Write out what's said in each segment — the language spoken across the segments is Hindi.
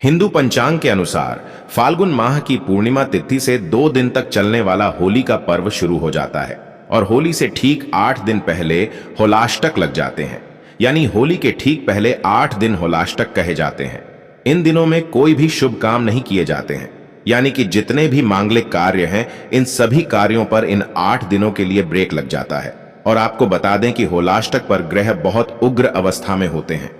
हिंदू पंचांग के अनुसार फाल्गुन माह की पूर्णिमा तिथि से 2 दिन तक चलने वाला होली का पर्व शुरू हो जाता है और होली से ठीक 8 दिन पहले होलाष्टक लग जाते हैं। यानी होली के ठीक पहले 8 दिन होलाष्टक कहे जाते हैं। इन दिनों में कोई भी शुभ काम नहीं किए जाते हैं, यानी कि जितने भी मांगलिक कार्य हैं इन सभी कार्यों पर इन 8 दिनों के लिए ब्रेक लग जाता है। और आपको बता दें कि होलाष्टक पर ग्रह बहुत उग्र अवस्था में होते हैं।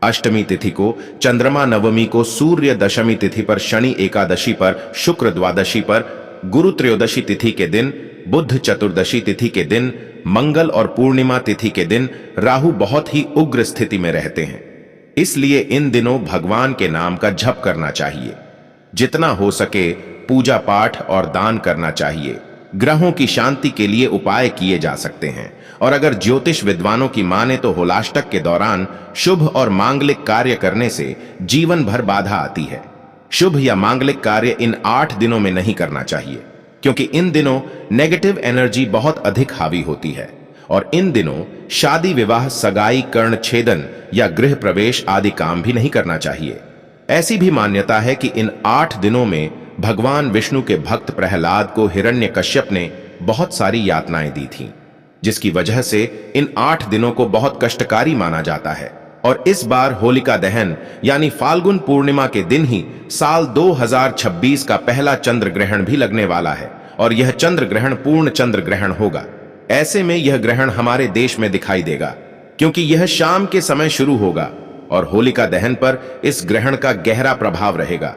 अष्टमी तिथि को, चंद्रमा नवमी को, सूर्य दशमी तिथि पर, शनि एकादशी पर, शुक्र द्वादशी पर, गुरु त्रयोदशी तिथि के दिन, बुध चतुर्दशी तिथि के दिन, मंगल और पूर्णिमा तिथि के दिन राहु बहुत ही उग्र स्थिति में रहते हैं। इसलिए इन दिनों भगवान के नाम का जप करना चाहिए। जितना हो सके पूजा पाठ और दान करना चाहिए। ग्रहों की शांति के लिए उपाय किए जा सकते हैं। और अगर ज्योतिष विद्वानों की माने तो होलाष्टक के दौरान शुभ और मांगलिक कार्य करने से जीवन भर बाधा आती है। शुभ या मांगलिक कार्य इन 8 दिनों में नहीं करना चाहिए, क्योंकि इन दिनों नेगेटिव एनर्जी बहुत अधिक हावी होती है। और इन दिनों शादी विवाह, सगाई, कर्ण छेदन या गृह प्रवेश आदि काम भी नहीं करना चाहिए। ऐसी भी मान्यता है कि इन 8 दिनों में भगवान विष्णु के भक्त प्रहलाद को हिरण्यकश्यप ने बहुत सारी यातनाएं दी थीं, जिसकी वजह से इन 8 दिनों को बहुत कष्टकारी माना जाता है। और इस बार होलिका दहन यानी फाल्गुन पूर्णिमा के दिन ही साल 2026 का पहला चंद्र ग्रहण भी लगने वाला है। और यह चंद्र ग्रहण पूर्ण चंद्र ग्रहण होगा। ऐसे में यह ग्रहण हमारे देश में दिखाई देगा, क्योंकि यह शाम के समय शुरू होगा और होलिका दहन पर इस ग्रहण का गहरा प्रभाव रहेगा।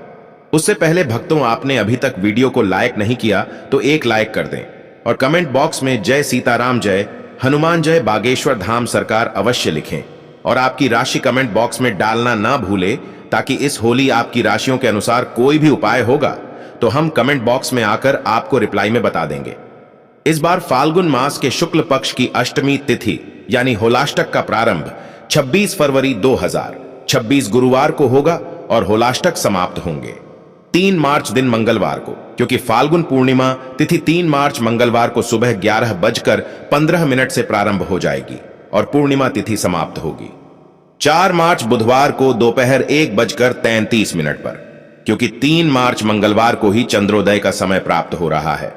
उससे पहले भक्तों, आपने अभी तक वीडियो को लाइक नहीं किया तो एक लाइक कर दें और कमेंट बॉक्स में जय सीताराम, जय हनुमान, जय बागेश्वर धाम सरकार अवश्य लिखें। और आपकी राशि कमेंट बॉक्स में डालना ना भूलें, ताकि इस होली आपकी राशियों के अनुसार कोई भी उपाय होगा तो हम कमेंट बॉक्स में आकर आपको रिप्लाई में बता देंगे। इस बार फाल्गुन मास के शुक्ल पक्ष की अष्टमी तिथि यानी होलाष्टक का प्रारंभ 26 फरवरी 2026 गुरुवार को होगा और होलाष्टक समाप्त होंगे 3 मार्च दिन मंगलवार को, क्योंकि फाल्गुन पूर्णिमा तिथि 3 मार्च मंगलवार को सुबह 11:15 से प्रारंभ हो जाएगी और पूर्णिमा तिथि समाप्त होगी 4 मार्च बुधवार को दोपहर 1:33 पर, क्योंकि 3 मार्च मंगलवार को ही चंद्रोदय का समय प्राप्त हो रहा है।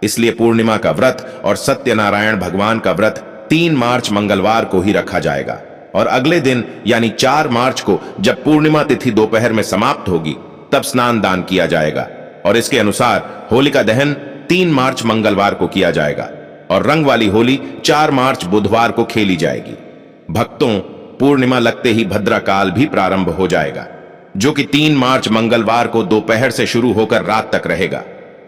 इसलिए पूर्णिमा का व्रत और सत्यनारायण भगवान का व्रत 3 मार्च मंगलवार को ही रखा जाएगा। और अगले दिन यानी 4 मार्च को जब पूर्णिमा तिथि दोपहर में समाप्त होगी तब स्नान दान किया जाएगा। और इसके अनुसार होलिका दहन 3 मार्च मंगलवार को किया जाएगा और रंग वाली होली 4 मार्च बुधवार को खेली जाएगी। भक्तों, पूर्णिमा लगते ही भद्राकाल भी प्रारंभ हो जाएगा, जो कि 3 मार्च मंगलवार को दोपहर से शुरू होकर रात तक रहेगा।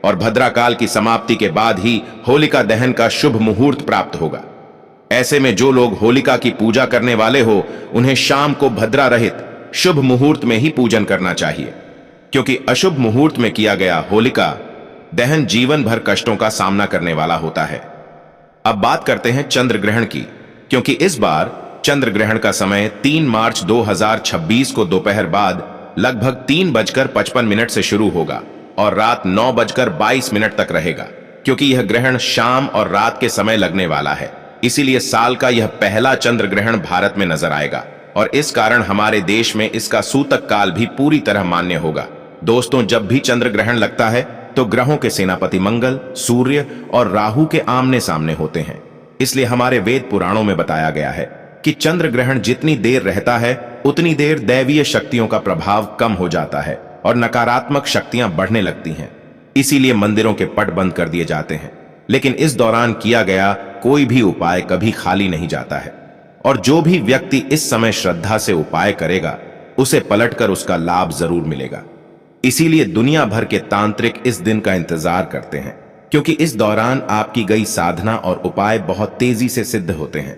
और भद्राकाल की समाप्ति के बाद ही होलिका दहन का शुभ मुहूर्त प्राप्त होगा। ऐसे में जो लोग होलिका की पूजा करने वाले हो, उन्हें शाम को भद्रा रहित शुभ मुहूर्त में ही पूजन करना चाहिए, क्योंकि अशुभ मुहूर्त में किया गया होलिका दहन जीवन भर कष्टों का सामना करने वाला होता है। अब बात करते हैं चंद्र ग्रहण की, क्योंकि इस बार चंद्र ग्रहण का समय 3 मार्च 2026 को दोपहर बाद लगभग 3:55 से शुरू होगा और रात 9:22 तक रहेगा। क्योंकि यह ग्रहण शाम और रात के समय लगने वाला है, इसीलिए साल का यह पहला चंद्र ग्रहण भारत में नजर आएगा और इस कारण हमारे देश में इसका सूतक काल भी पूरी तरह मान्य होगा। दोस्तों, जब भी चंद्र ग्रहण लगता है तो ग्रहों के सेनापति मंगल, सूर्य और राहु के आमने सामने होते हैं। इसलिए हमारे वेद पुराणों में बताया गया है कि चंद्र ग्रहण जितनी देर रहता है उतनी देर दैवीय शक्तियों का प्रभाव कम हो जाता है और नकारात्मक शक्तियां बढ़ने लगती हैं। इसीलिए मंदिरों के पट बंद कर दिए जाते हैं। लेकिन इस दौरान किया गया कोई भी उपाय कभी खाली नहीं जाता है और जो भी व्यक्ति इस समय श्रद्धा से उपाय करेगा उसे पलटकर उसका लाभ जरूर मिलेगा। इसीलिए दुनिया भर के तांत्रिक इस दिन का इंतजार करते हैं, क्योंकि इस दौरान आपकी गई साधना और उपाय बहुत तेजी से सिद्ध होते हैं।